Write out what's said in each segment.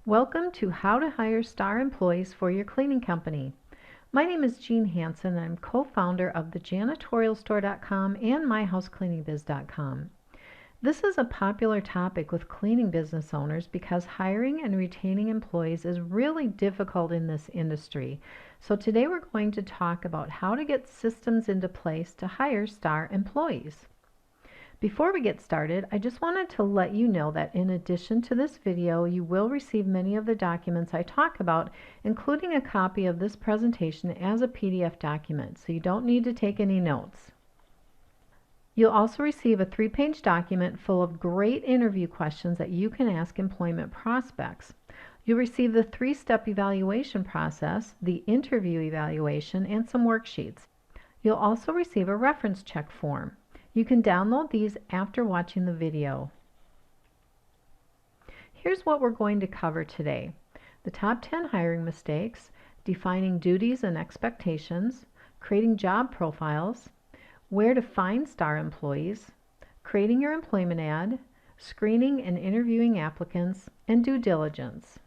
Welcome to How to Hire Star Employees for Your Cleaning Company. My name is Jean Hansen and I'm co-founder of the janitorialstore.com and myhousecleaningbiz.com. This is a popular topic with cleaning business owners because hiring and retaining employees is really difficult in this industry. So today we're going to talk about how to get systems into place to hire star employees. Before we get started, I just wanted to let you know that in addition to this video, you will receive many of the documents I talk about, including a copy of this presentation as a PDF document, so you don't need to take any notes. You'll also receive a 3-page document full of great interview questions that you can ask employment prospects. You'll receive the 3-step evaluation process, the interview evaluation, and some worksheets. You'll also receive a reference check form. You can download these after watching the video. Here's what we're going to cover today: the top 10 hiring mistakes, defining duties and expectations, creating job profiles, where to find star employees, creating your employment ad, screening and interviewing applicants, and due diligence.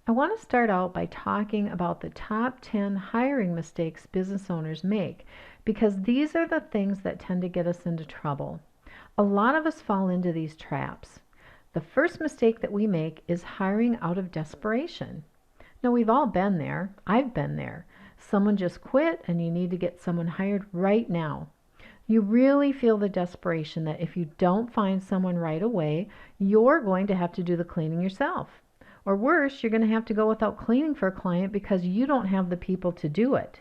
I want to start out by talking about the top 10 hiring mistakes business owners make, because these are the things that tend to get us into trouble. A lot of us fall into these traps. The first mistake that we make is hiring out of desperation. Now, we've all been there. I've been there. Someone just quit and you need to get someone hired right now. You really feel the desperation that if you don't find someone right away, you're going to have to do the cleaning yourself. Or worse, you're going to have to go without cleaning for a client because you don't have the people to do it.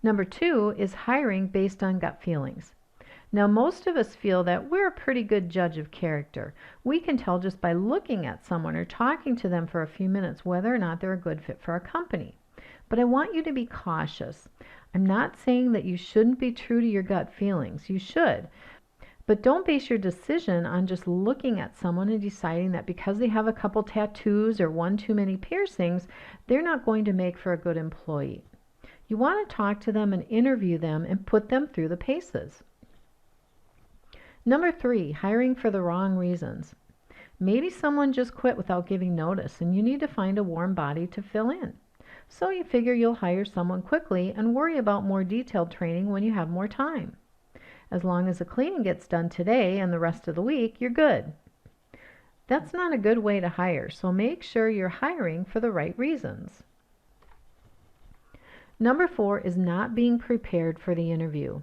Number 2 is hiring based on gut feelings. Now, most of us feel that we're a pretty good judge of character. We can tell just by looking at someone or talking to them for a few minutes whether or not they're a good fit for our company. But I want you to be cautious. I'm not saying that you shouldn't be true to your gut feelings. You should. But don't base your decision on just looking at someone and deciding that because they have a couple tattoos or one too many piercings, they're not going to make for a good employee. You want to talk to them and interview them and put them through the paces. Number 3, hiring for the wrong reasons. Maybe someone just quit without giving notice and you need to find a warm body to fill in. So you figure you'll hire someone quickly and worry about more detailed training when you have more time. As long as the cleaning gets done today and the rest of the week, you're good. That's not a good way to hire, so make sure you're hiring for the right reasons. Number 4 is not being prepared for the interview.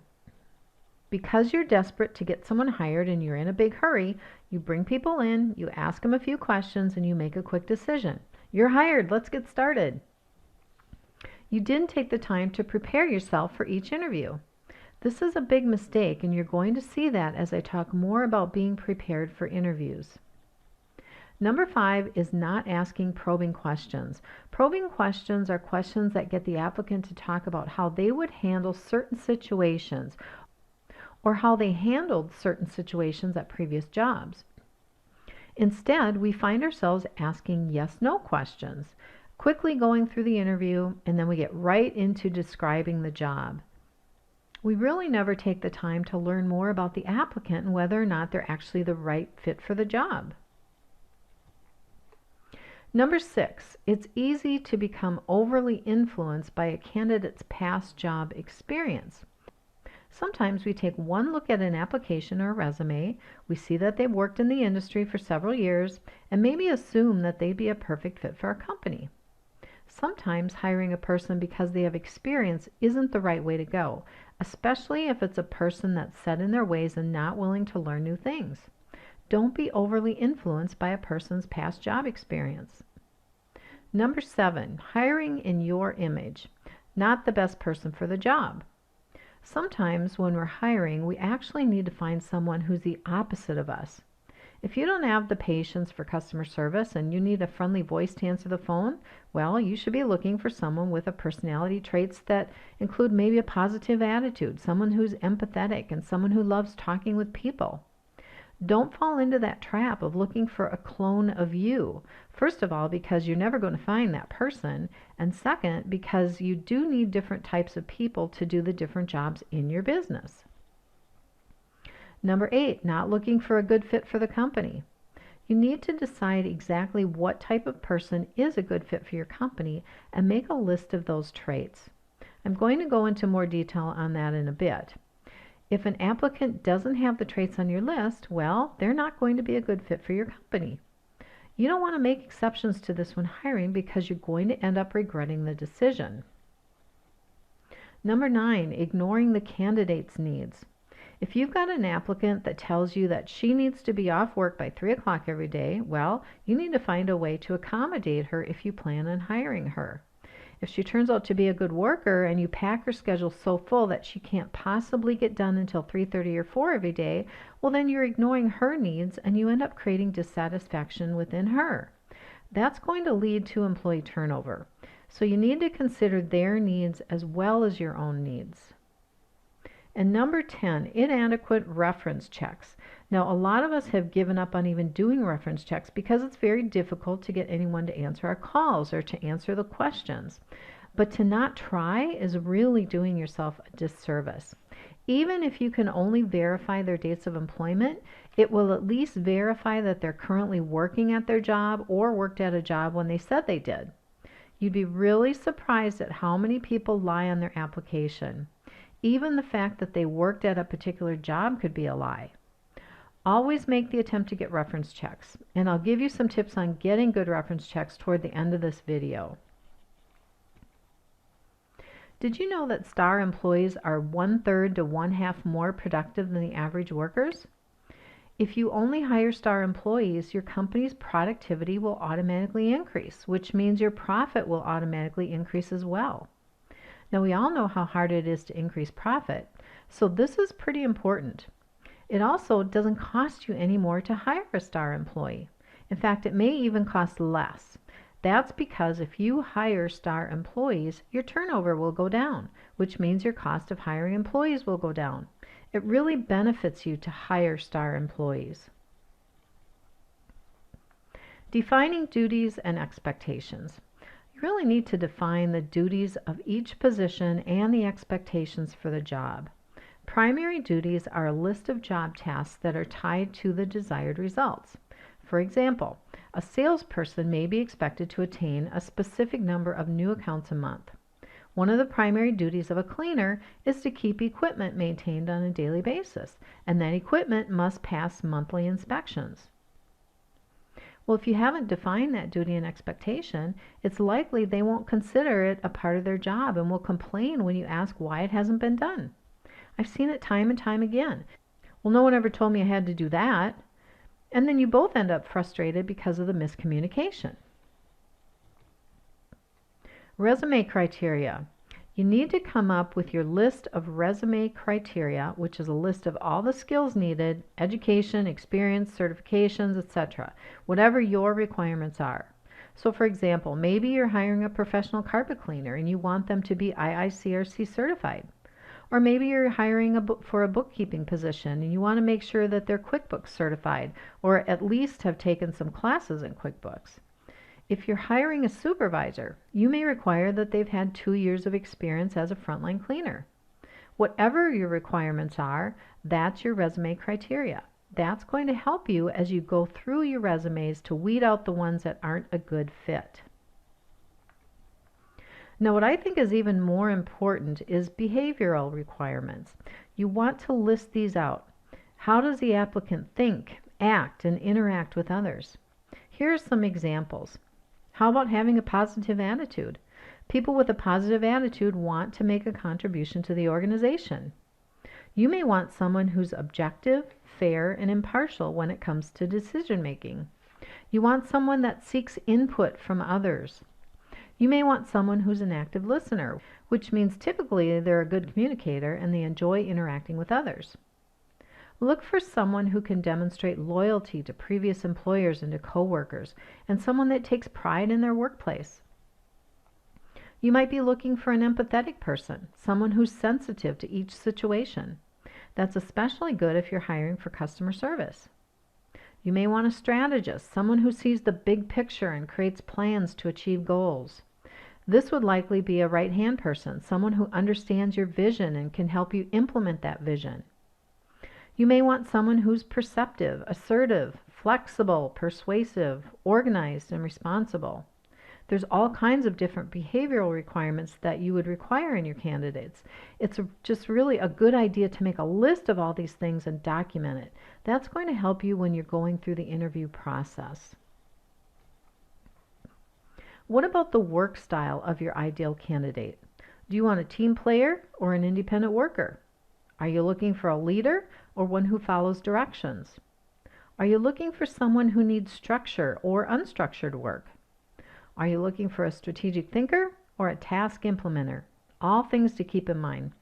Because you're desperate to get someone hired and you're in a big hurry, you bring people in, you ask them a few questions, and you make a quick decision. You're hired, let's get started. You didn't take the time to prepare yourself for each interview. This is a big mistake, and you're going to see that as I talk more about being prepared for interviews. Number 5 is not asking probing questions. Probing questions are questions that get the applicant to talk about how they would handle certain situations or how they handled certain situations at previous jobs. Instead, we find ourselves asking yes/no questions, quickly going through the interview, and then we get right into describing the job. We really never take the time to learn more about the applicant and whether or not they're actually the right fit for the job. Number 6, it's easy to become overly influenced by a candidate's past job experience. Sometimes we take one look at an application or a resume, we see that they've worked in the industry for several years, and maybe assume that they'd be a perfect fit for our company. Sometimes hiring a person because they have experience isn't the right way to go, especially if it's a person that's set in their ways and not willing to learn new things. Don't be overly influenced by a person's past job experience. Number 7, hiring in your image, not the best person for the job. Sometimes when we're hiring, we actually need to find someone who's the opposite of us. If you don't have the patience for customer service and you need a friendly voice to answer the phone, well, you should be looking for someone with a personality traits that include maybe a positive attitude, someone who's empathetic, and someone who loves talking with people. Don't fall into that trap of looking for a clone of you. First of all, because you're never going to find that person, and second, because you do need different types of people to do the different jobs in your business. Number 8, not looking for a good fit for the company. You need to decide exactly what type of person is a good fit for your company and make a list of those traits. I'm going to go into more detail on that in a bit. If an applicant doesn't have the traits on your list, well, they're not going to be a good fit for your company. You don't want to make exceptions to this when hiring because you're going to end up regretting the decision. Number 9, ignoring the candidate's needs. If you've got an applicant that tells you that she needs to be off work by 3 o'clock every day, well, you need to find a way to accommodate her if you plan on hiring her. If she turns out to be a good worker and you pack her schedule so full that she can't possibly get done until 3:30 or 4 every day, well, then you're ignoring her needs and you end up creating dissatisfaction within her. That's going to lead to employee turnover. So you need to consider their needs as well as your own needs. And number 10, inadequate reference checks. Now, a lot of us have given up on even doing reference checks because it's very difficult to get anyone to answer our calls or to answer the questions. But to not try is really doing yourself a disservice. Even if you can only verify their dates of employment, it will at least verify that they're currently working at their job or worked at a job when they said they did. You'd be really surprised at how many people lie on their application. Even the fact that they worked at a particular job could be a lie. Always make the attempt to get reference checks, and I'll give you some tips on getting good reference checks toward the end of this video. Did you know that star employees are 1/3 to 1/2 more productive than the average workers? If you only hire star employees, your company's productivity will automatically increase, which means your profit will automatically increase as well. Now, we all know how hard it is to increase profit, so this is pretty important. It also doesn't cost you any more to hire a star employee. In fact, it may even cost less. That's because if you hire star employees, your turnover will go down, which means your cost of hiring employees will go down. It really benefits you to hire star employees. Defining duties and expectations. You really need to define the duties of each position and the expectations for the job. Primary duties are a list of job tasks that are tied to the desired results. For example, a salesperson may be expected to attain a specific number of new accounts a month. One of the primary duties of a cleaner is to keep equipment maintained on a daily basis, and that equipment must pass monthly inspections. Well, if you haven't defined that duty and expectation, it's likely they won't consider it a part of their job and will complain when you ask why it hasn't been done. I've seen it time and time again. Well, no one ever told me I had to do that. And then you both end up frustrated because of the miscommunication. Resume criteria. You need to come up with your list of resume criteria, which is a list of all the skills needed, education, experience, certifications, etc., whatever your requirements are. So for example, maybe you're hiring a professional carpet cleaner and you want them to be IICRC certified. Or maybe you're hiring for a bookkeeping position and you want to make sure that they're QuickBooks certified or at least have taken some classes in QuickBooks. If you're hiring a supervisor, you may require that they've had 2 years of experience as a frontline cleaner. Whatever your requirements are, that's your resume criteria. That's going to help you as you go through your resumes to weed out the ones that aren't a good fit. Now, what I think is even more important is behavioral requirements. You want to list these out. How does the applicant think, act, and interact with others? Here are some examples. How about having a positive attitude? People with a positive attitude want to make a contribution to the organization. You may want someone who's objective, fair, and impartial when it comes to decision making. You want someone that seeks input from others. You may want someone who's an active listener, which means typically they're a good communicator and they enjoy interacting with others. Look for someone who can demonstrate loyalty to previous employers and to coworkers, and someone that takes pride in their workplace. You might be looking for an empathetic person, someone who's sensitive to each situation. That's especially good if you're hiring for customer service. You may want a strategist, someone who sees the big picture and creates plans to achieve goals. This would likely be a right-hand person, someone who understands your vision and can help you implement that vision. You may want someone who's perceptive, assertive, flexible, persuasive, organized, and responsible. There's all kinds of different behavioral requirements that you would require in your candidates. It's just really a good idea to make a list of all these things and document it. That's going to help you when you're going through the interview process. What about the work style of your ideal candidate? Do you want a team player or an independent worker? Are you looking for a leader or one who follows directions? Are you looking for someone who needs structure or unstructured work? Are you looking for a strategic thinker or a task implementer? All things to keep in mind.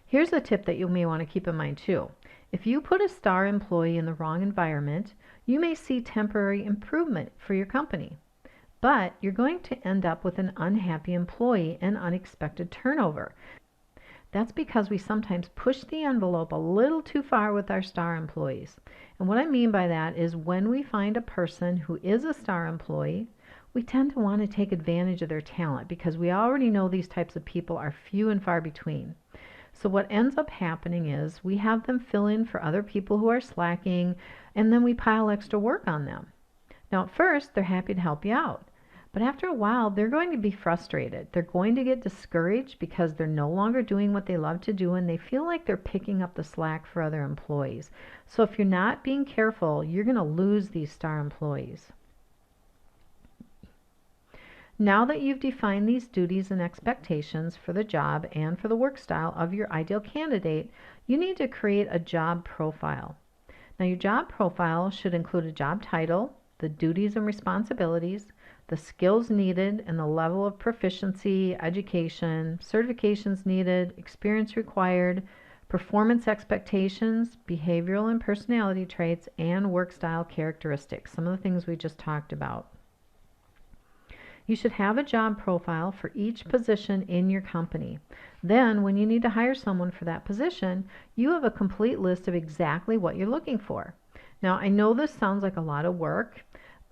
Here's a tip that you may want to keep in mind too. If you put a star employee in the wrong environment, you may see temporary improvement for your company, but you're going to end up with an unhappy employee and unexpected turnover. That's because we sometimes push the envelope a little too far with our star employees. And what I mean by that is when we find a person who is a star employee, we tend to want to take advantage of their talent because we already know these types of people are few and far between. So what ends up happening is we have them fill in for other people who are slacking, and then we pile extra work on them. Now at first, they're happy to help you out. But after a while, they're going to be frustrated. They're going to get discouraged because they're no longer doing what they love to do and they feel like they're picking up the slack for other employees. So if you're not being careful, you're going to lose these star employees. Now that you've defined these duties and expectations for the job and for the work style of your ideal candidate, you need to create a job profile. Now your job profile should include a job title, the duties and responsibilities, the skills needed and the level of proficiency, education, certifications needed, experience required, performance expectations, behavioral and personality traits, and work style characteristics, some of the things we just talked about. You should have a job profile for each position in your company. Then, when you need to hire someone for that position, you have a complete list of exactly what you're looking for. Now, I know this sounds like a lot of work,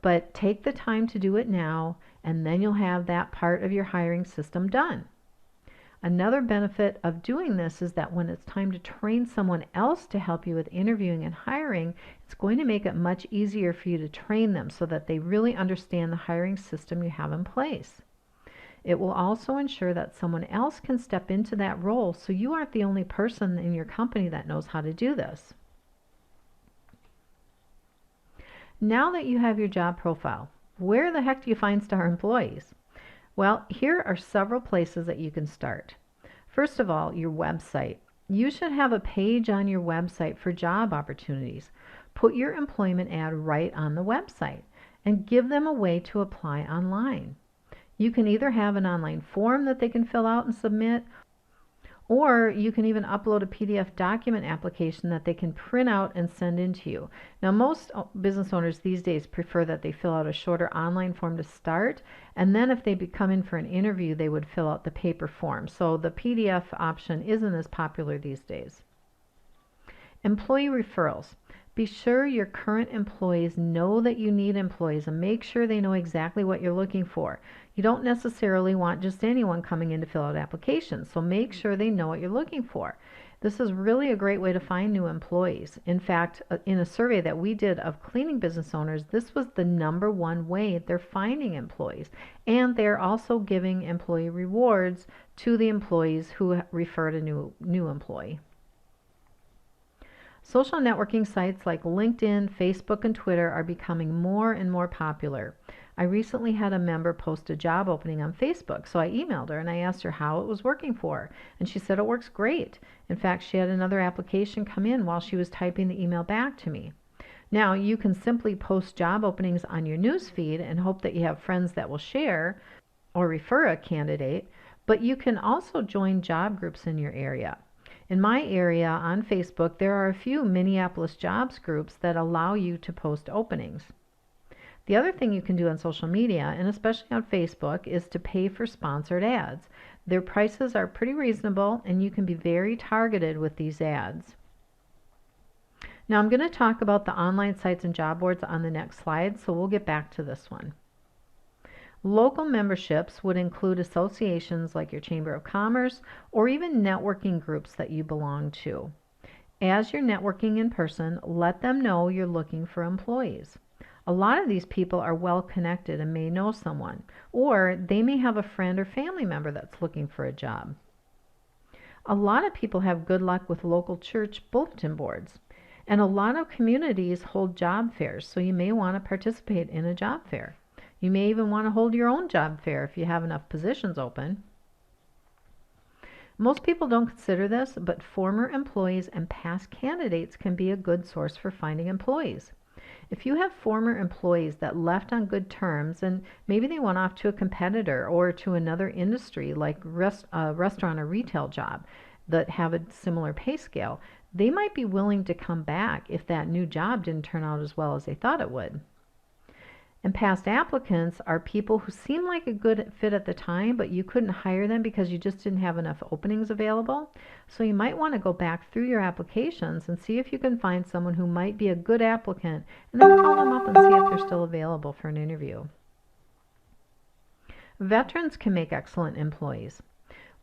but take the time to do it now, and then you'll have that part of your hiring system done. Another benefit of doing this is that when it's time to train someone else to help you with interviewing and hiring, it's going to make it much easier for you to train them so that they really understand the hiring system you have in place. It will also ensure that someone else can step into that role so you aren't the only person in your company that knows how to do this. Now that you have your job profile, where the heck do you find star employees? Well, here are several places that you can start. First of all, your website. You should have a page on your website for job opportunities. Put your employment ad right on the website and give them a way to apply online. You can either have an online form that they can fill out and submit, or you can even upload a PDF document application that they can print out and send in to you. Now, most business owners these days prefer that they fill out a shorter online form to start, and then if they come in for an interview, they would fill out the paper form. So the PDF option isn't as popular these days. Employee referrals. Be sure your current employees know that you need employees and make sure they know exactly what you're looking for. You don't necessarily want just anyone coming in to fill out applications, so make sure they know what you're looking for. This is really a great way to find new employees. In fact, in a survey that we did of cleaning business owners, this was the #1 way they're finding employees. And they're also giving employee rewards to the employees who referred a new employee. Social networking sites like LinkedIn, Facebook, and Twitter are becoming more and more popular. I recently had a member post a job opening on Facebook, so I emailed her and I asked her how it was working for her, and she said it works great. In fact, she had another application come in while she was typing the email back to me. Now, you can simply post job openings on your news feed and hope that you have friends that will share or refer a candidate, but you can also join job groups in your area. In my area on Facebook, there are a few Minneapolis jobs groups that allow you to post openings. The other thing you can do on social media, and especially on Facebook, is to pay for sponsored ads. Their prices are pretty reasonable, and you can be very targeted with these ads. Now I'm going to talk about the online sites and job boards on the next slide, so we'll get back to this one. Local memberships would include associations like your Chamber of Commerce or even networking groups that you belong to. As you're networking in person, let them know you're looking for employees. A lot of these people are well connected and may know someone, or they may have a friend or family member that's looking for a job. A lot of people have good luck with local church bulletin boards, and a lot of communities hold job fairs, so you may want to participate in a job fair. You may even want to hold your own job fair if you have enough positions open. Most people don't consider this, but former employees and past candidates can be a good source for finding employees. If you have former employees that left on good terms and maybe they went off to a competitor or to another industry like a restaurant or retail job that have a similar pay scale, they might be willing to come back if that new job didn't turn out as well as they thought it would. And past applicants are people who seem like a good fit at the time, but you couldn't hire them because you just didn't have enough openings available. So you might want to go back through your applications and see if you can find someone who might be a good applicant, and then call them up and see if they're still available for an interview. Veterans can make excellent employees.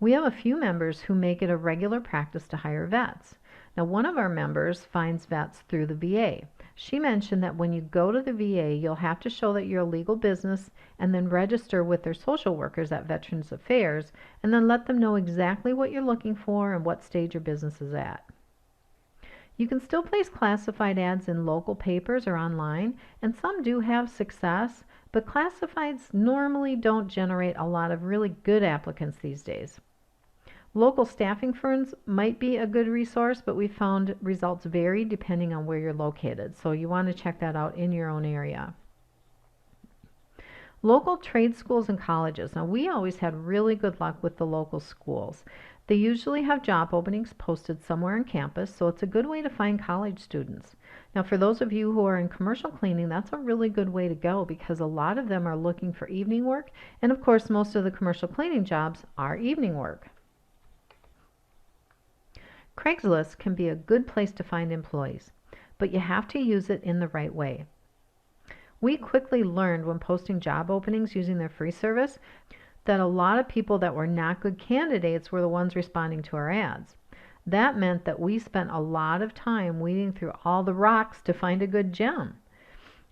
We have a few members who make it a regular practice to hire vets. Now, one of our members finds vets through the VA. She mentioned that when you go to the VA, you'll have to show that you're a legal business and then register with their social workers at Veterans Affairs and then let them know exactly what you're looking for and what stage your business is at. You can still place classified ads in local papers or online, and some do have success, but classifieds normally don't generate a lot of really good applicants these days. Local staffing firms might be a good resource, but we found results vary depending on where you're located, so you want to check that out in your own area. Local trade schools and colleges. Now, we always had really good luck with the local schools. They usually have job openings posted somewhere on campus, so it's a good way to find college students. Now, for those of you who are in commercial cleaning, that's a really good way to go because a lot of them are looking for evening work, and of course, most of the commercial cleaning jobs are evening work. Craigslist can be a good place to find employees, but you have to use it in the right way. We quickly learned when posting job openings using their free service that a lot of people that were not good candidates were the ones responding to our ads. That meant that we spent a lot of time weeding through all the rocks to find a good gem.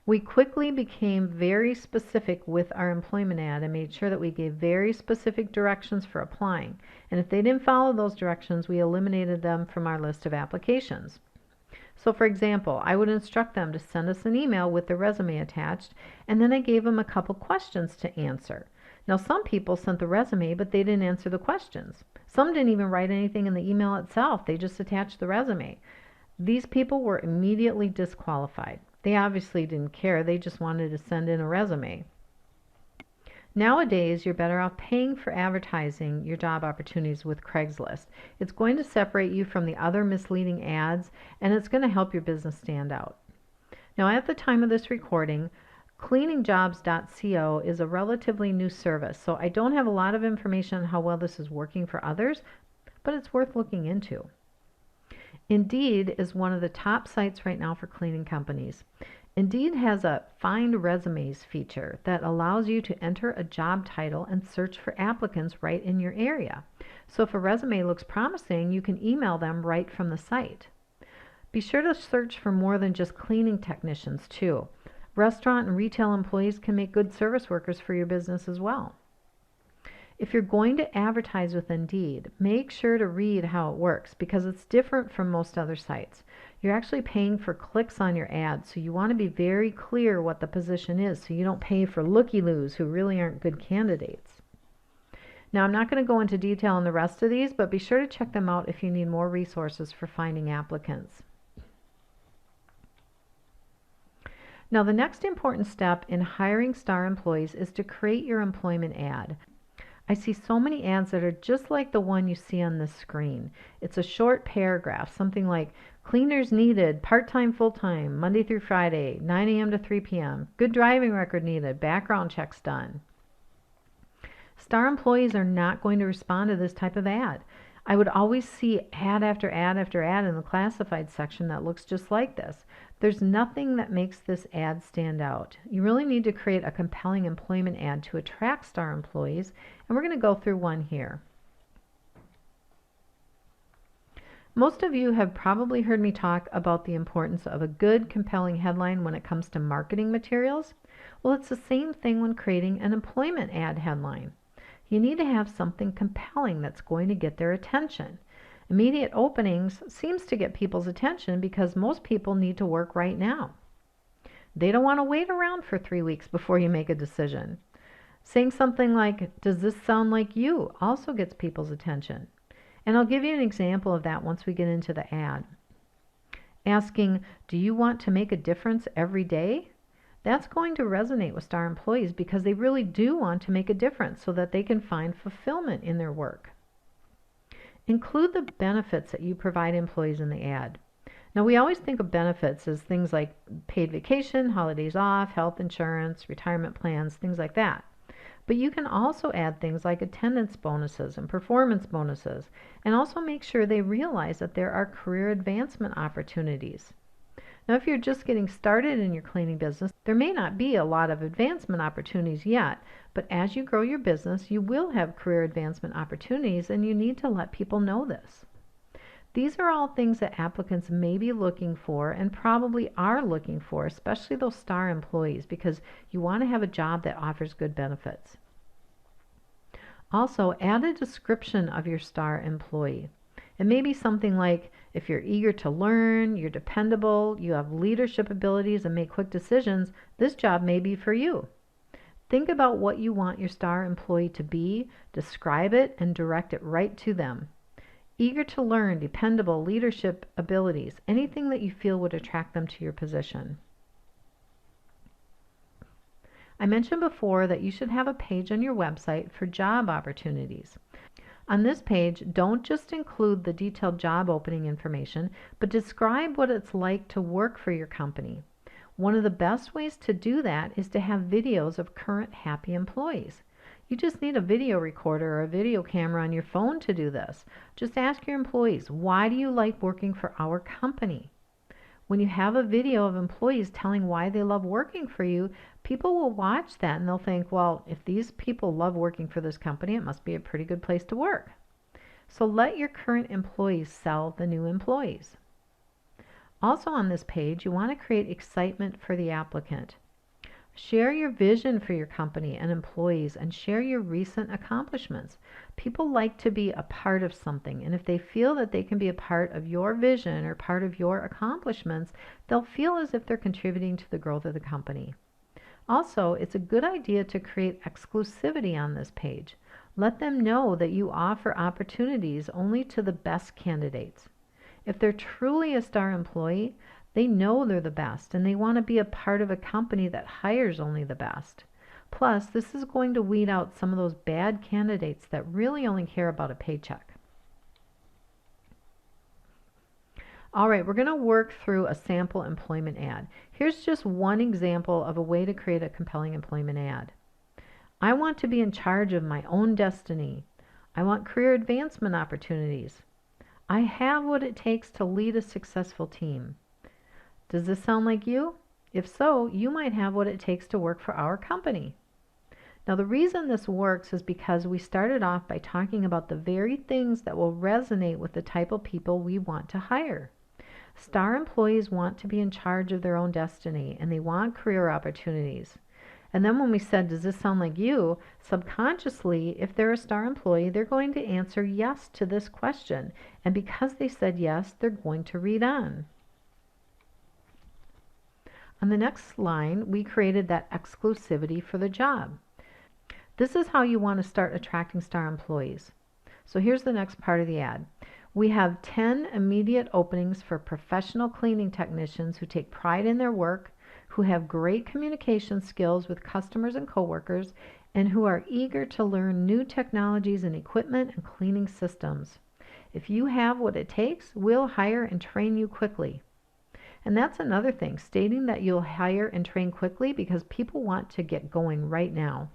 We quickly became very specific with our employment ad and made sure that we gave very specific directions for applying. And if they didn't follow those directions, we eliminated them from our list of applications. So for example, I would instruct them to send us an email with their resume attached, and then I gave them a couple questions to answer. Now some people sent the resume, but they didn't answer the questions. Some didn't even write anything in the email itself. They just attached the resume. These people were immediately disqualified. They obviously didn't care. They just wanted to send in a resume. Nowadays, you're better off paying for advertising your job opportunities with Craigslist. It's going to separate you from the other misleading ads, and it's going to help your business stand out. Now, at the time of this recording, cleaningjobs.co is a relatively new service, so I don't have a lot of information on how well this is working for others, but it's worth looking into. Indeed is one of the top sites right now for cleaning companies. Indeed has a Find Resumes feature that allows you to enter a job title and search for applicants right in your area. So if a resume looks promising, you can email them right from the site. Be sure to search for more than just cleaning technicians too. Restaurant and retail employees can make good service workers for your business as well. If you're going to advertise with Indeed, make sure to read how it works because it's different from most other sites. You're actually paying for clicks on your ad, so you want to be very clear what the position is so you don't pay for looky-loos who really aren't good candidates. Now, I'm not going to go into detail on the rest of these, but be sure to check them out if you need more resources for finding applicants. Now, the next important step in hiring star employees is to create your employment ad. I see so many ads that are just like the one you see on this screen. It's a short paragraph, something like, cleaners needed, part-time, full-time, Monday through Friday, 9 a.m. to 3 p.m., good driving record needed, background checks done. Star employees are not going to respond to this type of ad. I would always see ad after ad after ad in the classified section that looks just like this. There's nothing that makes this ad stand out. You really need to create a compelling employment ad to attract star employees, and we're going to go through one here. Most of you have probably heard me talk about the importance of a good, compelling headline when it comes to marketing materials. Well, it's the same thing when creating an employment ad headline. You need to have something compelling that's going to get their attention. Immediate openings seems to get people's attention because most people need to work right now. They don't want to wait around for 3 weeks before you make a decision. Saying something like, "Does this sound like you?" also gets people's attention. And I'll give you an example of that once we get into the ad. Asking, "Do you want to make a difference every day?" That's going to resonate with star employees because they really do want to make a difference so that they can find fulfillment in their work. Include the benefits that you provide employees in the ad. Now, we always think of benefits as things like paid vacation, holidays off, health insurance, retirement plans, things like that. But you can also add things like attendance bonuses and performance bonuses, and also make sure they realize that there are career advancement opportunities. Now, if you're just getting started in your cleaning business, there may not be a lot of advancement opportunities yet, but as you grow your business, you will have career advancement opportunities, and you need to let people know this. These are all things that applicants may be looking for and probably are looking for, especially those star employees, because you want to have a job that offers good benefits. Also, add a description of your star employee. It may be something like, if you're eager to learn, you're dependable, you have leadership abilities and make quick decisions, this job may be for you. Think about what you want your star employee to be, describe it, and direct it right to them. Eager to learn, dependable, leadership abilities, anything that you feel would attract them to your position. I mentioned before that you should have a page on your website for job opportunities. On this page, don't just include the detailed job opening information, but describe what it's like to work for your company. One of the best ways to do that is to have videos of current happy employees. You just need a video recorder or a video camera on your phone to do this. Just ask your employees, why do you like working for our company? When you have a video of employees telling why they love working for you, people will watch that and they'll think, well, if these people love working for this company, it must be a pretty good place to work. So let your current employees sell the new employees. Also on this page, you want to create excitement for the applicant. Share your vision for your company and employees and share your recent accomplishments. People like to be a part of something, and if they feel that they can be a part of your vision or part of your accomplishments, they'll feel as if they're contributing to the growth of the company. Also, it's a good idea to create exclusivity on this page. Let them know that you offer opportunities only to the best candidates. If they're truly a star employee, they know they're the best and they want to be a part of a company that hires only the best. Plus, this is going to weed out some of those bad candidates that really only care about a paycheck. All right, we're going to work through a sample employment ad. Here's just one example of a way to create a compelling employment ad. I want to be in charge of my own destiny. I want career advancement opportunities. I have what it takes to lead a successful team. Does this sound like you? If so, you might have what it takes to work for our company. Now, the reason this works is because we started off by talking about the very things that will resonate with the type of people we want to hire. Star employees want to be in charge of their own destiny, and they want career opportunities. And then when we said, does this sound like you? Subconsciously, if they're a star employee, they're going to answer yes to this question. And because they said yes, they're going to read on. On the next line, we created that exclusivity for the job. This is how you want to start attracting star employees. So here's the next part of the ad. We have 10 immediate openings for professional cleaning technicians who take pride in their work, who have great communication skills with customers and coworkers, and who are eager to learn new technologies and equipment and cleaning systems. If you have what it takes, we'll hire and train you quickly. And that's another thing, stating that you'll hire and train quickly because people want to get going right now.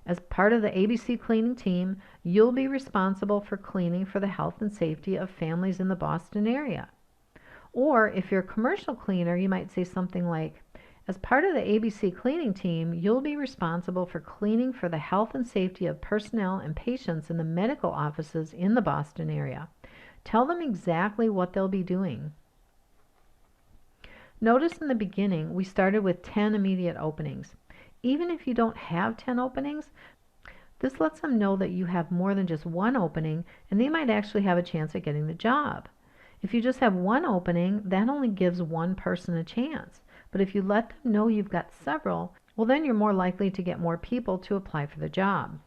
As part of the ABC cleaning team, you'll be responsible for cleaning for the health and safety of families in the Boston area. Or if you're a commercial cleaner, you might say something like, as part of the ABC cleaning team, you'll be responsible for cleaning for the health and safety of personnel and patients in the medical offices in the Boston area. Tell them exactly what they'll be doing. Notice in the beginning, we started with 10 immediate openings. Even if you don't have 10 openings, this lets them know that you have more than just one opening, and they might actually have a chance at getting the job. If you just have one opening, that only gives one person a chance. But if you let them know you've got several, well, then you're more likely to get more people to apply for the job.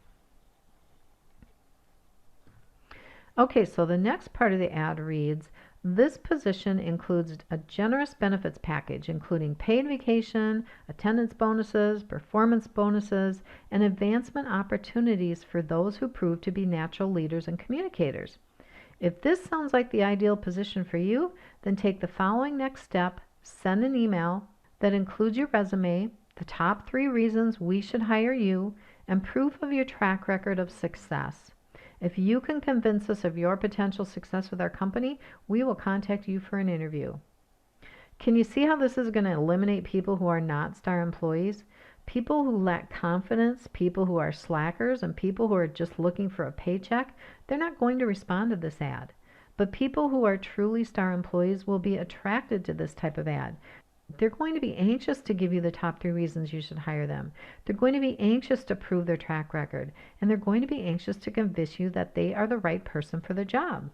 Okay, so the next part of the ad reads, this position includes a generous benefits package, including paid vacation, attendance bonuses, performance bonuses, and advancement opportunities for those who prove to be natural leaders and communicators. If this sounds like the ideal position for you, then take the following next step. Send an email that includes your resume, the top 3 reasons we should hire you, and proof of your track record of success. If you can convince us of your potential success with our company, we will contact you for an interview. Can you see how this is going to eliminate people who are not star employees? People who lack confidence, people who are slackers, and people who are just looking for a paycheck, they're not going to respond to this ad. But people who are truly star employees will be attracted to this type of ad. They're going to be anxious to give you the top 3 reasons you should hire them. They're going to be anxious to prove their track record, and they're going to be anxious to convince you that they are the right person for the job.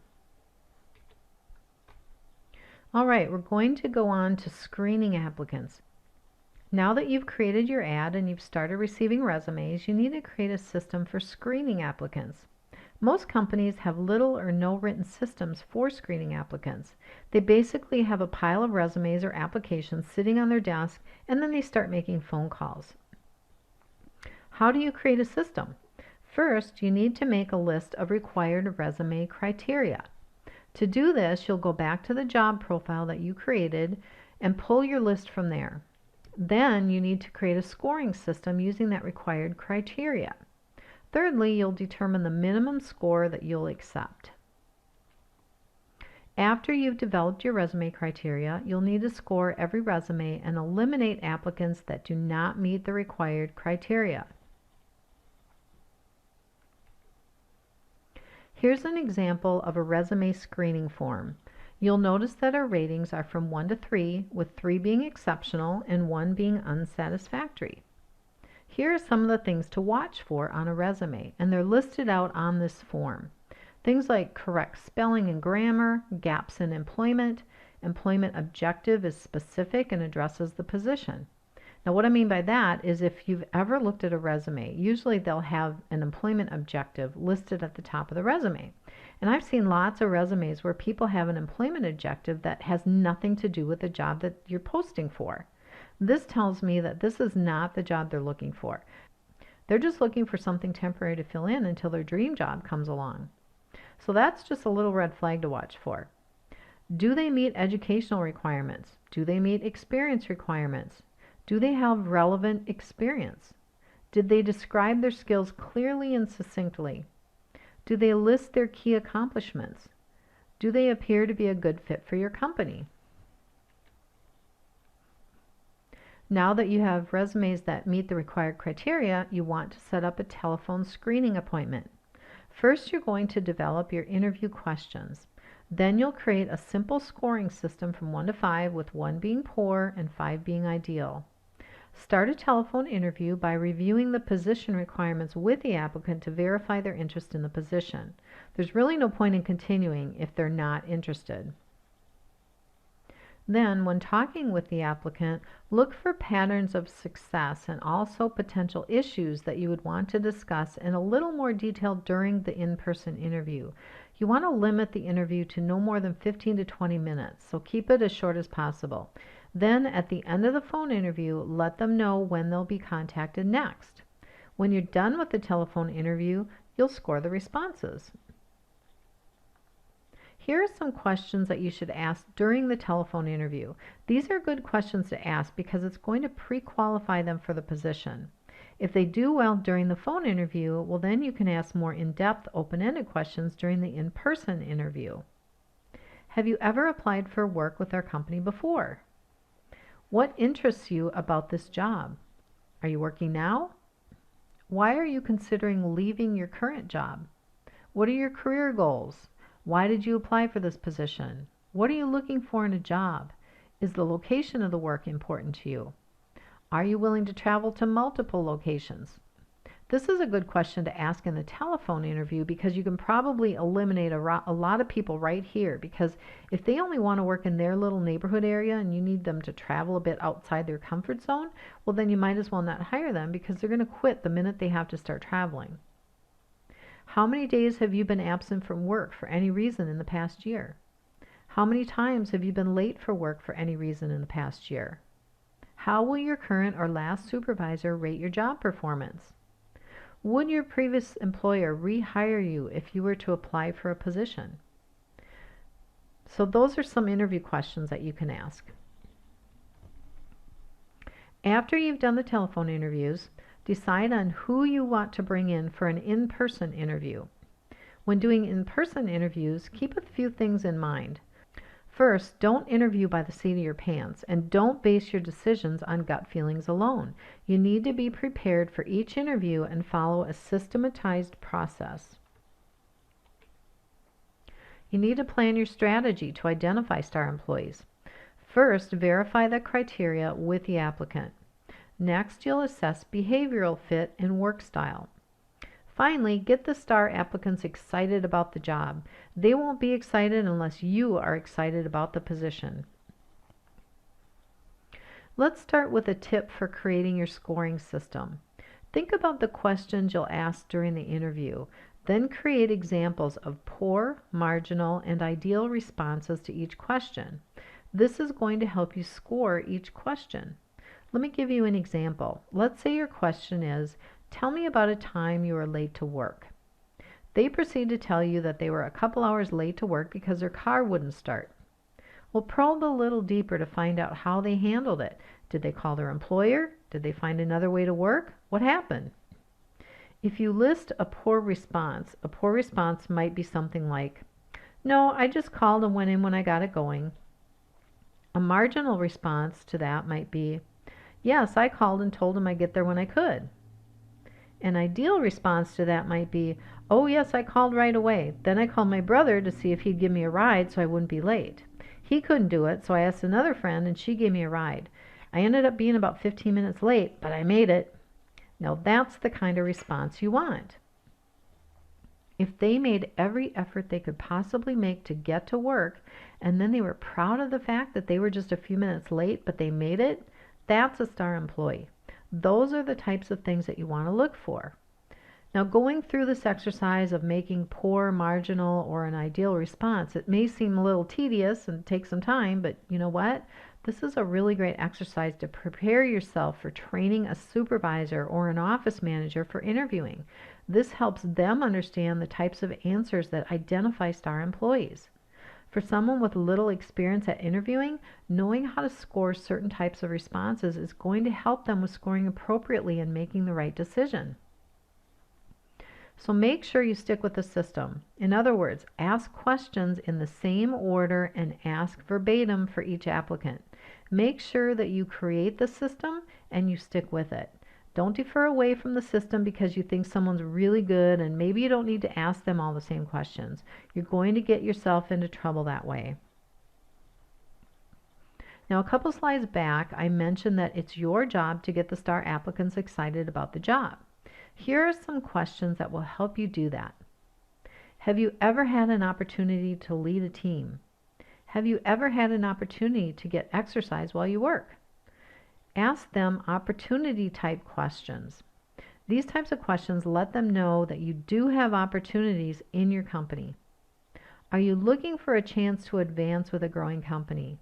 All right, we're going to go on to screening applicants. Now that you've created your ad and you've started receiving resumes, you need to create a system for screening applicants. Most companies have little or no written systems for screening applicants. They basically have a pile of resumes or applications sitting on their desk, and then they start making phone calls. How do you create a system? First, you need to make a list of required resume criteria. To do this, you'll go back to the job profile that you created and pull your list from there. Then you need to create a scoring system using that required criteria. Thirdly, you'll determine the minimum score that you'll accept. After you've developed your resume criteria, you'll need to score every resume and eliminate applicants that do not meet the required criteria. Here's an example of a resume screening form. You'll notice that our ratings are from 1 to 3, with 3 being exceptional and 1 being unsatisfactory. Here are some of the things to watch for on a resume, and they're listed out on this form. Things like correct spelling and grammar, gaps in employment objective is specific and addresses the position. Now what I mean by that is if you've ever looked at a resume, usually they'll have an employment objective listed at the top of the resume. And I've seen lots of resumes where people have an employment objective that has nothing to do with the job that you're posting for. This tells me that this is not the job they're looking for. They're just looking for something temporary to fill in until their dream job comes along. So that's just a little red flag to watch for. Do they meet educational requirements? Do they meet experience requirements? Do they have relevant experience? Did they describe their skills clearly and succinctly? Do they list their key accomplishments? Do they appear to be a good fit for your company? Now that you have resumes that meet the required criteria, you want to set up a telephone screening appointment. First, you're going to develop your interview questions. Then you'll create a simple scoring system from 1 to 5, with 1 being poor and 5 being ideal. Start a telephone interview by reviewing the position requirements with the applicant to verify their interest in the position. There's really no point in continuing if they're not interested. Then, when talking with the applicant, look for patterns of success and also potential issues that you would want to discuss in a little more detail during the in-person interview. You want to limit the interview to no more than 15 to 20 minutes, so keep it as short as possible. Then, at the end of the phone interview, let them know when they'll be contacted next. When you're done with the telephone interview, you'll score the responses. Here are some questions that you should ask during the telephone interview. These are good questions to ask because it's going to pre-qualify them for the position. If they do well during the phone interview, well, then you can ask more in-depth, open-ended questions during the in-person interview. Have you ever applied for work with our company before? What interests you about this job? Are you working now? Why are you considering leaving your current job? What are your career goals? Why did you apply for this position? What are you looking for in a job? Is the location of the work important to you? Are you willing to travel to multiple locations? This is a good question to ask in the telephone interview because you can probably eliminate a lot of people right here, because if they only want to work in their little neighborhood area and you need them to travel a bit outside their comfort zone, well then you might as well not hire them because they're going to quit the minute they have to start traveling. How many days have you been absent from work for any reason in the past year? How many times have you been late for work for any reason in the past year? How will your current or last supervisor rate your job performance? Would your previous employer rehire you if you were to apply for a position? So those are some interview questions that you can ask. After you've done the telephone interviews, decide on who you want to bring in for an in-person interview. When doing in-person interviews, keep a few things in mind. First, don't interview by the seat of your pants, and don't base your decisions on gut feelings alone. You need to be prepared for each interview and follow a systematized process. You need to plan your strategy to identify STAR employees. First, verify the criteria with the applicant. Next, you'll assess behavioral fit and work style. Finally, get the STAR applicants excited about the job. They won't be excited unless you are excited about the position. Let's start with a tip for creating your scoring system. Think about the questions you'll ask during the interview. Then create examples of poor, marginal, and ideal responses to each question. This is going to help you score each question. Let me give you an example. Let's say your question is, tell me about a time you were late to work. They proceed to tell you that they were a couple hours late to work because their car wouldn't start. Well, probe a little deeper to find out how they handled it. Did they call their employer? Did they find another way to work? What happened? If you list a poor response might be something like, no, I just called and went in when I got it going. A marginal response to that might be, yes, I called and told them I'd get there when I could. An ideal response to that might be, oh yes, I called right away. Then I called my brother to see if he'd give me a ride so I wouldn't be late. He couldn't do it, so I asked another friend and she gave me a ride. I ended up being about 15 minutes late, but I made it. Now that's the kind of response you want. If they made every effort they could possibly make to get to work, and then they were proud of the fact that they were just a few minutes late, but they made it, that's a STAR employee. Those are the types of things that you want to look for. Now, going through this exercise of making poor, marginal, or an ideal response, it may seem a little tedious and take some time, but you know what? This is a really great exercise to prepare yourself for training a supervisor or an office manager for interviewing. This helps them understand the types of answers that identify STAR employees. For someone with little experience at interviewing, knowing how to score certain types of responses is going to help them with scoring appropriately and making the right decision. So make sure you stick with the system. In other words, ask questions in the same order and ask verbatim for each applicant. Make sure that you create the system and you stick with it. Don't defer away from the system because you think someone's really good and maybe you don't need to ask them all the same questions. You're going to get yourself into trouble that way. Now, a couple slides back, I mentioned that it's your job to get the STAR applicants excited about the job. Here are some questions that will help you do that. Have you ever had an opportunity to lead a team? Have you ever had an opportunity to get exercise while you work? Ask them opportunity type questions. These types of questions let them know that you do have opportunities in your company. Are you looking for a chance to advance with a growing company?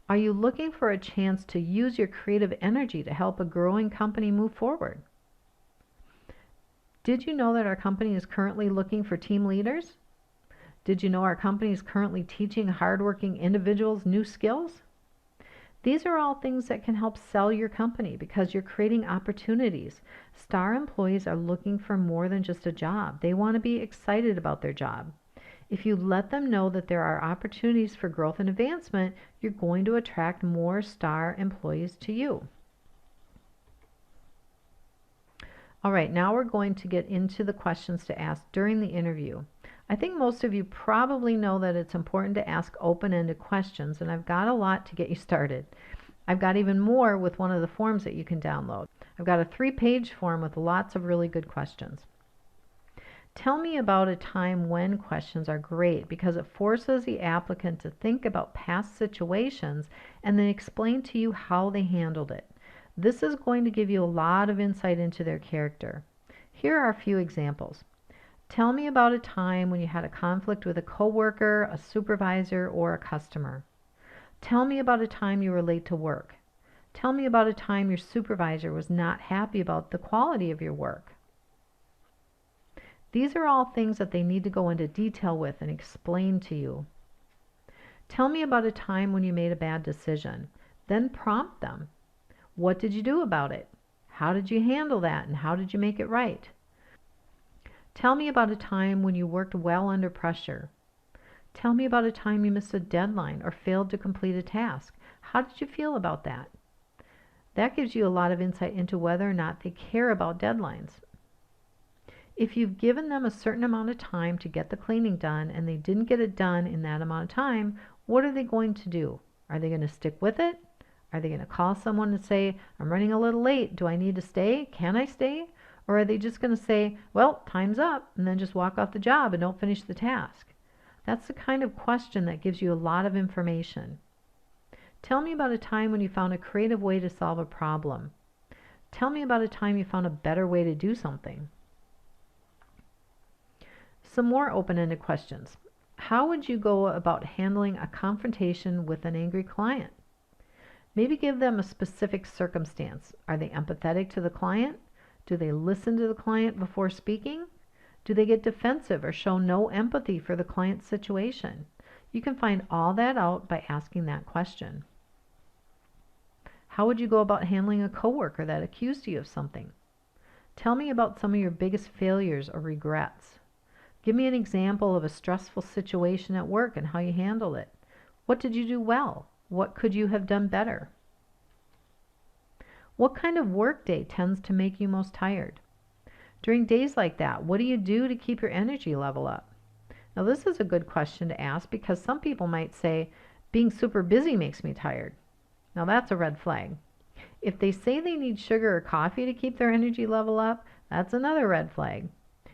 Are you looking for a chance to use your creative energy to help a growing company move forward? Did you know that our company is currently looking for team leaders? Did you know our company is currently teaching hardworking individuals new skills? These are all things that can help sell your company because you're creating opportunities. STAR employees are looking for more than just a job. They want to be excited about their job. If you let them know that there are opportunities for growth and advancement, you're going to attract more STAR employees to you. All right, now we're going to get into the questions to ask during the interview. I think most of you probably know that it's important to ask open-ended questions, and I've got a lot to get you started. I've got even more with one of the forms that you can download. I've got a 3-page form with lots of really good questions. Tell me about a time when questions are great because it forces the applicant to think about past situations and then explain to you how they handled it. This is going to give you a lot of insight into their character. Here are a few examples. Tell me about a time when you had a conflict with a coworker, a supervisor, or a customer. Tell me about a time you were late to work. Tell me about a time your supervisor was not happy about the quality of your work. These are all things that they need to go into detail with and explain to you. Tell me about a time when you made a bad decision. Then prompt them. What did you do about it? How did you handle that, and how did you make it right? Tell me about a time when you worked well under pressure. Tell me about a time you missed a deadline or failed to complete a task. How did you feel about that? That gives you a lot of insight into whether or not they care about deadlines. If you've given them a certain amount of time to get the cleaning done and they didn't get it done in that amount of time, what are they going to do? Are they going to stick with it? Are they going to call someone and say, I'm running a little late, do I need to stay? Can I stay? Or are they just going to say, well, time's up, and then just walk off the job and don't finish the task? That's the kind of question that gives you a lot of information. Tell me about a time when you found a creative way to solve a problem. Tell me about a time you found a better way to do something. Some more open-ended questions. How would you go about handling a confrontation with an angry client? Maybe give them a specific circumstance. Are they empathetic to the client? Do they listen to the client before speaking? Do they get defensive or show no empathy for the client's situation? You can find all that out by asking that question. How would you go about handling a coworker that accused you of something? Tell me about some of your biggest failures or regrets. Give me an example of a stressful situation at work and how you handled it. What did you do well? What could you have done better? What kind of workday tends to make you most tired? During days like that, what do you do to keep your energy level up? Now, this is a good question to ask because some people might say, being super busy makes me tired. Now, that's a red flag. If they say they need sugar or coffee to keep their energy level up, that's another red flag.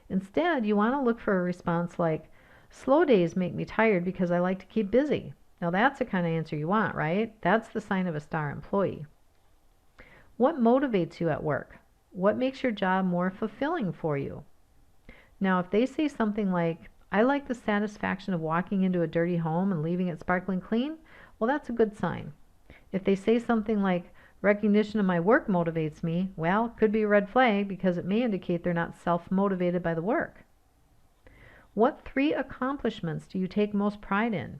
Instead, you want to look for a response like, slow days make me tired because I like to keep busy. Now, that's the kind of answer you want, right? That's the sign of a star employee. What motivates you at work? What makes your job more fulfilling for you? Now, if they say something like, I like the satisfaction of walking into a dirty home and leaving it sparkling clean, well, that's a good sign. If they say something like, recognition of my work motivates me, well, it could be a red flag because it may indicate they're not self-motivated by the work. What 3 accomplishments do you take most pride in?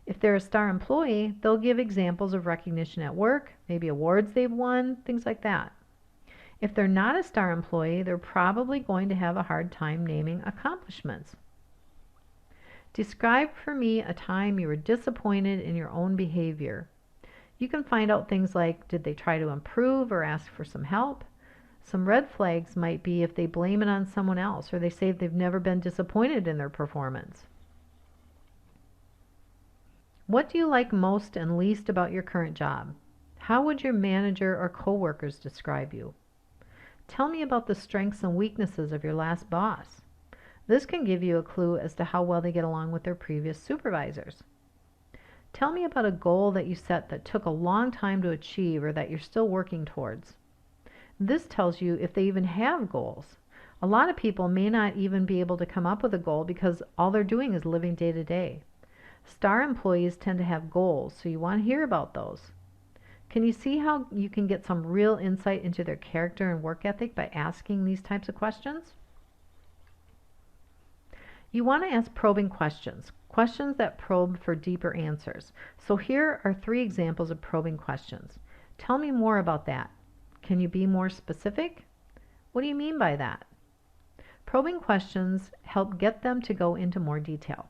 If they're a star employee, they'll give examples of recognition at work, maybe awards they've won, things like that. If they're not a star employee, they're probably going to have a hard time naming accomplishments. Describe for me a time you were disappointed in your own behavior. You can find out things like, did they try to improve or ask for some help? Some red flags might be if they blame it on someone else or they say they've never been disappointed in their performance. What do you like most and least about your current job? How would your manager or coworkers describe you? Tell me about the strengths and weaknesses of your last boss. This can give you a clue as to how well they get along with their previous supervisors. Tell me about a goal that you set that took a long time to achieve or that you're still working towards. This tells you if they even have goals. A lot of people may not even be able to come up with a goal because all they're doing is living day to day. Star employees tend to have goals, so you want to hear about those. Can you see how you can get some real insight into their character and work ethic by asking these types of questions? You want to ask probing questions, questions that probe for deeper answers. So here are 3 examples of probing questions. Tell me more about that. Can you be more specific? What do you mean by that? Probing questions help get them to go into more detail.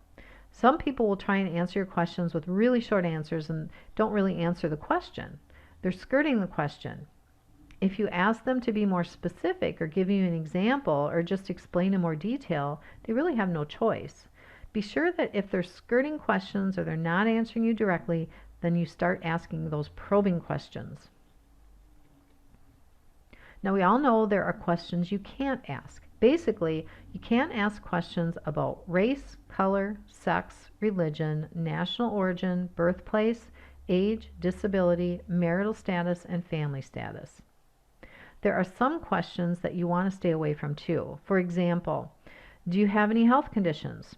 Some people will try and answer your questions with really short answers and don't really answer the question. They're skirting the question. If you ask them to be more specific or give you an example or just explain in more detail, they really have no choice. Be sure that if they're skirting questions or they're not answering you directly, then you start asking those probing questions. Now, we all know there are questions you can't ask. Basically, you can't ask questions about race, color, sex, religion, national origin, birthplace, age, disability, marital status, and family status. There are some questions that you want to stay away from too. For example, do you have any health conditions?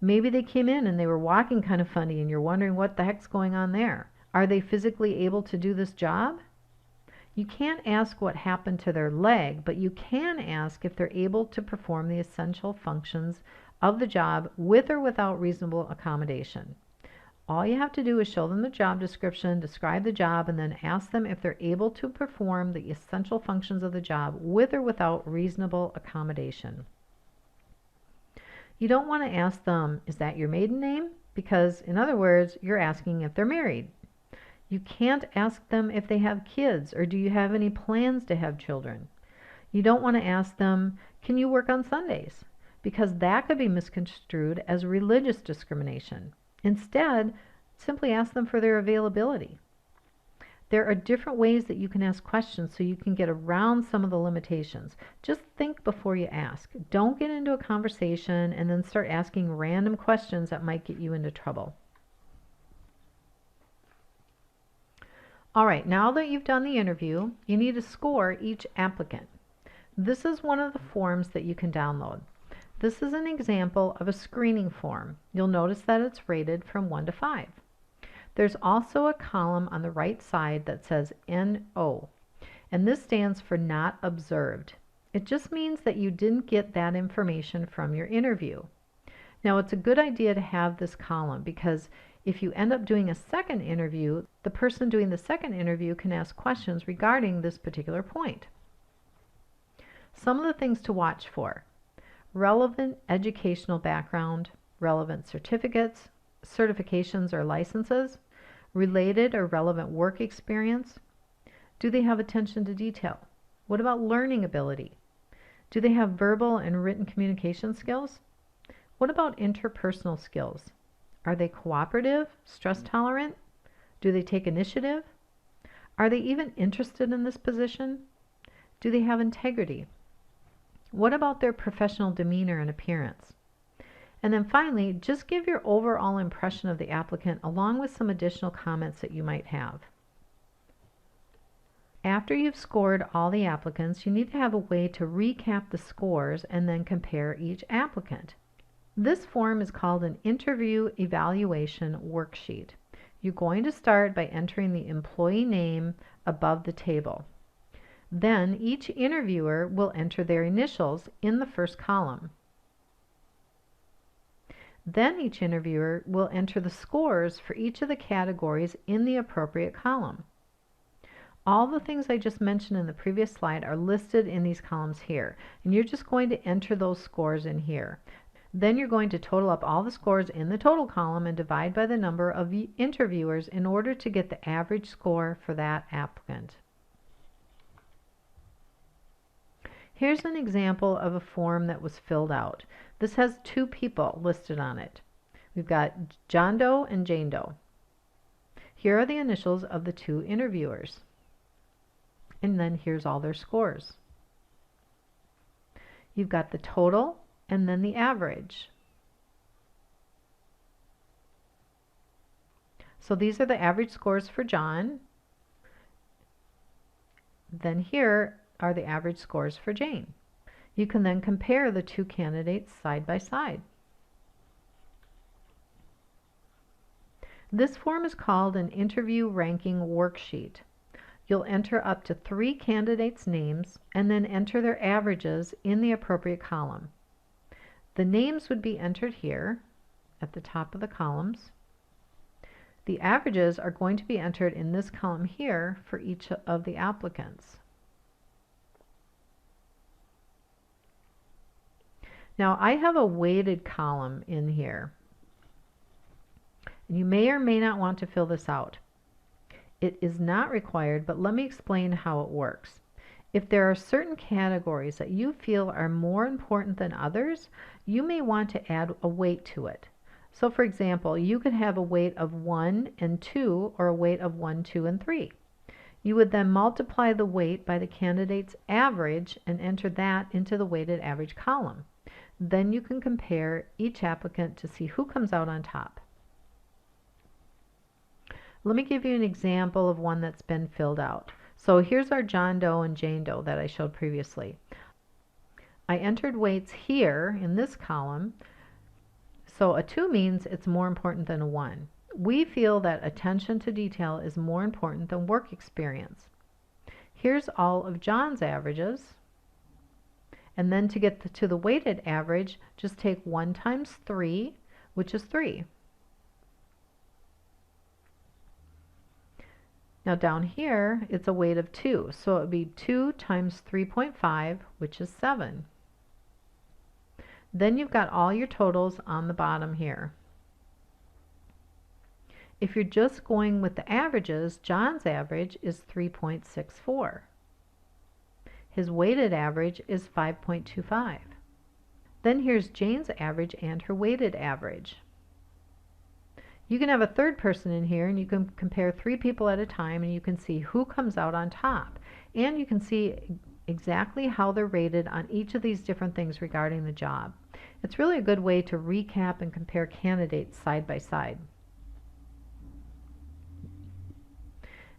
Maybe they came in and they were walking kind of funny and you're wondering what the heck's going on there. Are they physically able to do this job? You can't ask what happened to their leg, but you can ask if they're able to perform the essential functions of the job with or without reasonable accommodation. All you have to do is show them the job description, describe the job, and then ask them if they're able to perform the essential functions of the job with or without reasonable accommodation. You don't want to ask them, is that your maiden name? Because, in other words, you're asking if they're married. You can't ask them if they have kids or do you have any plans to have children. You don't want to ask them, can you work on Sundays? Because that could be misconstrued as religious discrimination. Instead, simply ask them for their availability. There are different ways that you can ask questions so you can get around some of the limitations. Just think before you ask. Don't get into a conversation and then start asking random questions that might get you into trouble. All right, now that you've done the interview, you need to score each applicant. This is one of the forms that you can download. This is an example of a screening form. You'll notice that it's rated from 1 to 5. There's also a column on the right side that says NO, and this stands for not observed. It just means that you didn't get that information from your interview. Now, it's a good idea to have this column because if you end up doing a second interview, the person doing the second interview can ask questions regarding this particular point. Some of the things to watch for: relevant educational background, relevant certificates, certifications or licenses, related or relevant work experience. Do they have attention to detail? What about learning ability? Do they have verbal and written communication skills? What about interpersonal skills? Are they cooperative, stress tolerant? Do they take initiative? Are they even interested in this position? Do they have integrity? What about their professional demeanor and appearance? And then finally, just give your overall impression of the applicant along with some additional comments that you might have. After you've scored all the applicants, you need to have a way to recap the scores and then compare each applicant. This form is called an interview evaluation worksheet. You're going to start by entering the employee name above the table. Then each interviewer will enter their initials in the first column. Then each interviewer will enter the scores for each of the categories in the appropriate column. All the things I just mentioned in the previous slide are listed in these columns here, and you're just going to enter those scores in here. Then you're going to total up all the scores in the total column and divide by the number of interviewers in order to get the average score for that applicant. Here's an example of a form that was filled out. This has 2 people listed on it. We've got John Doe and Jane Doe. Here are the initials of the 2 interviewers. And then here's all their scores. You've got the total and then the average. So these are the average scores for John. Then here are the average scores for Jane. You can then compare the 2 candidates side by side. This form is called an interview ranking worksheet. You'll enter up to 3 candidates' names and then enter their averages in the appropriate column. The names would be entered here at the top of the columns. The averages are going to be entered in this column here for each of the applicants. Now I have a weighted column in here. You may or may not want to fill this out. It is not required, but let me explain how it works. If there are certain categories that you feel are more important than others, you may want to add a weight to it. So for example, you could have a weight of 1 and 2 or a weight of 1, 2, and 3. You would then multiply the weight by the candidate's average and enter that into the weighted average column. Then you can compare each applicant to see who comes out on top. Let me give you an example of one that's been filled out. So here's our John Doe and Jane Doe that I showed previously. I entered weights here in this column. So a 2 means it's more important than a 1. We feel that attention to detail is more important than work experience. Here's all of John's averages. And then to get to the weighted average, just take 1 times 3, which is 3. Now down here, it's a weight of 2, so it would be 2 times 3.5, which is 7. Then you've got all your totals on the bottom here. If you're just going with the averages, John's average is 3.64. His weighted average is 5.25. Then here's Jane's average and her weighted average. You can have a third person in here and you can compare 3 people at a time and you can see who comes out on top. And you can see exactly how they're rated on each of these different things regarding the job. It's really a good way to recap and compare candidates side by side.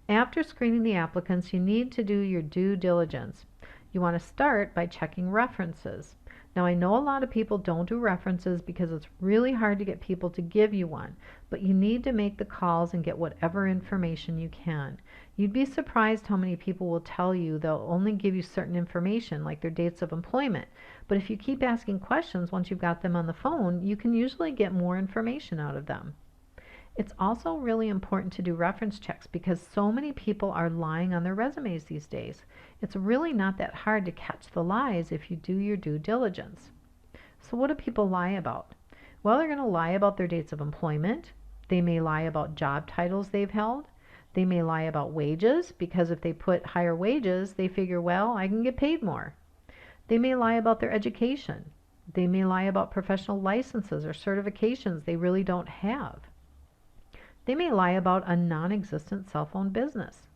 After screening the applicants, you need to do your due diligence. You want to start by checking references. Now I know a lot of people don't do references because it's really hard to get people to give you one, but you need to make the calls and get whatever information you can. You'd be surprised how many people will tell you they'll only give you certain information, like their dates of employment. But if you keep asking questions once you've got them on the phone, you can usually get more information out of them. It's also really important to do reference checks because so many people are lying on their resumes these days. It's really not that hard to catch the lies if you do your due diligence. So what do people lie about? Well, they're going to lie about their dates of employment. They may lie about job titles they've held. They may lie about wages because if they put higher wages, they figure, well, I can get paid more. They may lie about their education. They may lie about professional licenses or certifications they really don't have. They may lie about a non-existent cell phone business.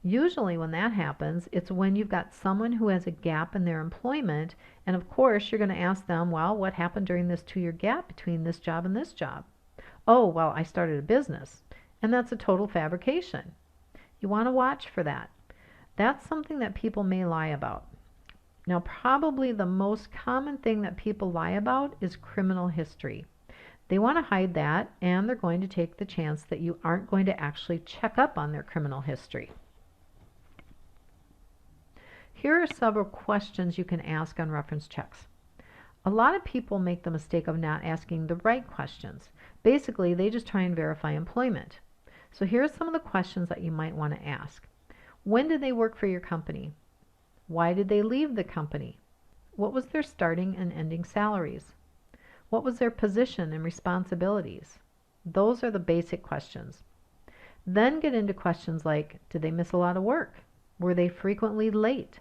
Usually when that happens, it's when you've got someone who has a gap in their employment, and of course you're going to ask them, well, what happened during this 2-year gap between this job and this job? Oh, well, I started a business. And that's a total fabrication. You want to watch for that. That's something that people may lie about. Now, probably the most common thing that people lie about is criminal history. They want to hide that, and they're going to take the chance that you aren't going to actually check up on their criminal history. Here are several questions you can ask on reference checks. A lot of people make the mistake of not asking the right questions. Basically, they just try and verify employment. So here are some of the questions that you might want to ask. When did they work for your company? Why did they leave the company? What was their starting and ending salaries? What was their position and responsibilities? Those are the basic questions. Then get into questions like, did they miss a lot of work? Were they frequently late?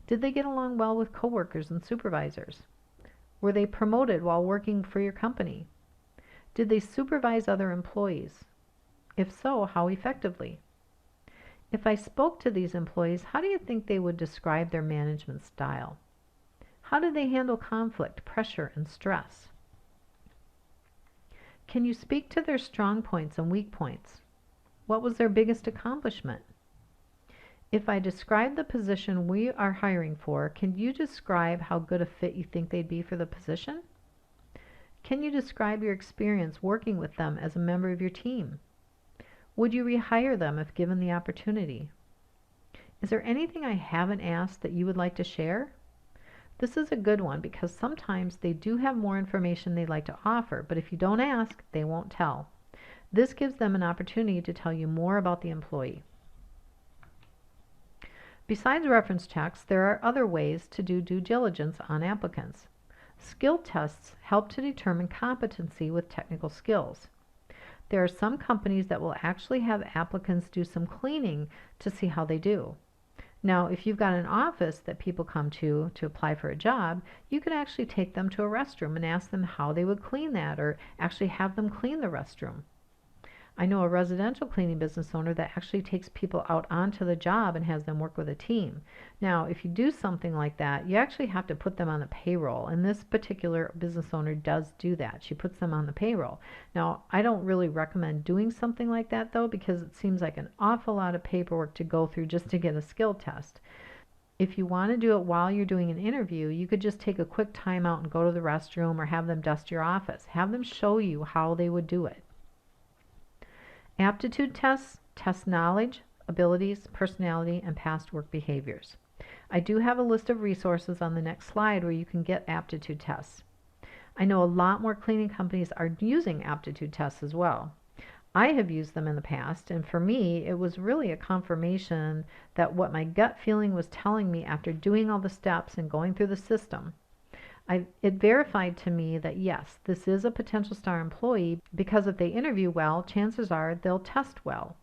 Did they get along well with coworkers and supervisors? Were they promoted while working for your company? Did they supervise other employees? If so, how effectively? If I spoke to these employees, how do you think they would describe their management style? How did they handle conflict, pressure, and stress? Can you speak to their strong points and weak points? What was their biggest accomplishment? If I describe the position we are hiring for, can you describe how good a fit you think they'd be for the position? Can you describe your experience working with them as a member of your team? Would you rehire them if given the opportunity? Is there anything I haven't asked that you would like to share? This is a good one because sometimes they do have more information they'd like to offer, but if you don't ask, they won't tell. This gives them an opportunity to tell you more about the employee. Besides reference checks, there are other ways to do due diligence on applicants. Skill tests help to determine competency with technical skills. There are some companies that will actually have applicants do some cleaning to see how they do. Now, if you've got an office that people come to apply for a job, you could actually take them to a restroom and ask them how they would clean that, or actually have them clean the restroom. I know a residential cleaning business owner that actually takes people out onto the job and has them work with a team. Now, if you do something like that, you actually have to put them on the payroll, and this particular business owner does do that. She puts them on the payroll. Now, I don't really recommend doing something like that, though, because it seems like an awful lot of paperwork to go through just to get a skill test. If you want to do it while you're doing an interview, you could just take a quick time out and go to the restroom, or have them dust your office. Have them show you how they would do it. Aptitude tests test knowledge, abilities, personality, and past work behaviors. I do have a list of resources on the next slide where you can get aptitude tests. I know a lot more cleaning companies are using aptitude tests as well. I have used them in the past, and for me, it was really a confirmation that what my gut feeling was telling me after doing all the steps and going through the system. It verified to me that yes, this is a potential STAR employee, because if they interview well, chances are they'll test well.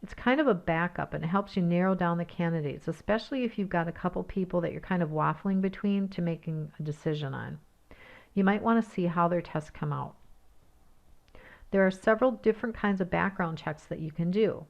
It's kind of a backup, and it helps you narrow down the candidates, especially if you've got a couple people that you're kind of waffling between to making a decision on. You might want to see how their tests come out. There are several different kinds of background checks that you can do.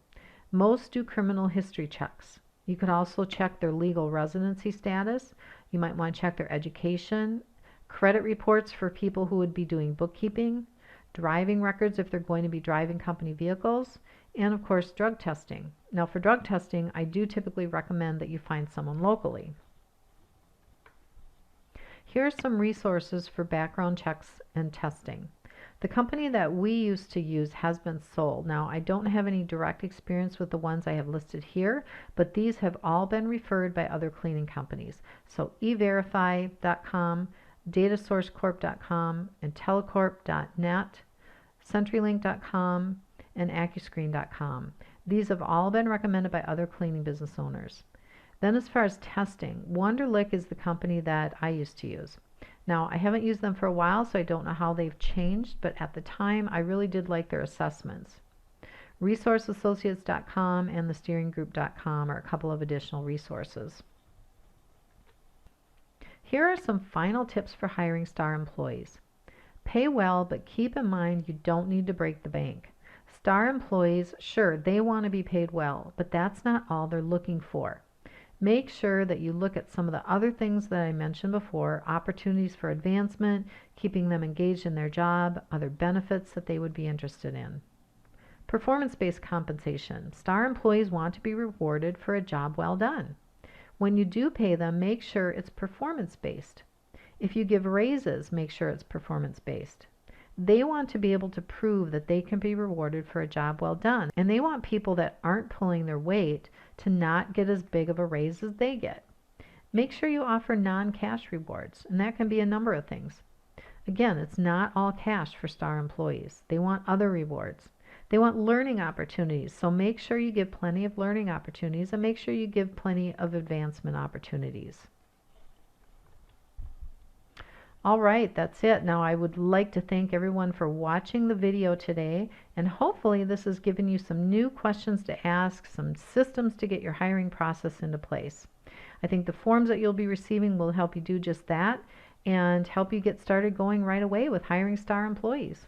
Most do criminal history checks. You could also check their legal residency status. You might want to check their education, credit reports for people who would be doing bookkeeping, driving records if they're going to be driving company vehicles, and of course drug testing. Now for drug testing, I do typically recommend that you find someone locally. Here are some resources for background checks and testing. The company that we used to use has been sold. Now, I don't have any direct experience with the ones I have listed here, but these have all been referred by other cleaning companies. So everify.com, datasourcecorp.com, intellicorp.net, CenturyLink.com, and Accuscreen.com. These have all been recommended by other cleaning business owners. Then as far as testing, Wonderlic is the company that I used to use. Now, I haven't used them for a while, so I don't know how they've changed, but at the time, I really did like their assessments. ResourceAssociates.com and thesteeringgroup.com are a couple of additional resources. Here are some final tips for hiring STAR employees. Pay well, but keep in mind you don't need to break the bank. STAR employees, sure, they want to be paid well, but that's not all they're looking for. Make sure that you look at some of the other things that I mentioned before: opportunities for advancement, keeping them engaged in their job, other benefits that they would be interested in. Performance-based compensation. STAR employees want to be rewarded for a job well done. When you do pay them, make sure it's performance-based. If you give raises, make sure it's performance-based. They want to be able to prove that they can be rewarded for a job well done, and they want people that aren't pulling their weight to not get as big of a raise as they get. Make sure you offer non-cash rewards, and that can be a number of things. Again, it's not all cash for STAR employees. They want other rewards. They want learning opportunities, so make sure you give plenty of learning opportunities, and make sure you give plenty of advancement opportunities. All right, that's it. Now I would like to thank everyone for watching the video today, and hopefully this has given you some new questions to ask, some systems to get your hiring process into place. I think the forms that you'll be receiving will help you do just that and help you get started going right away with hiring STAR employees.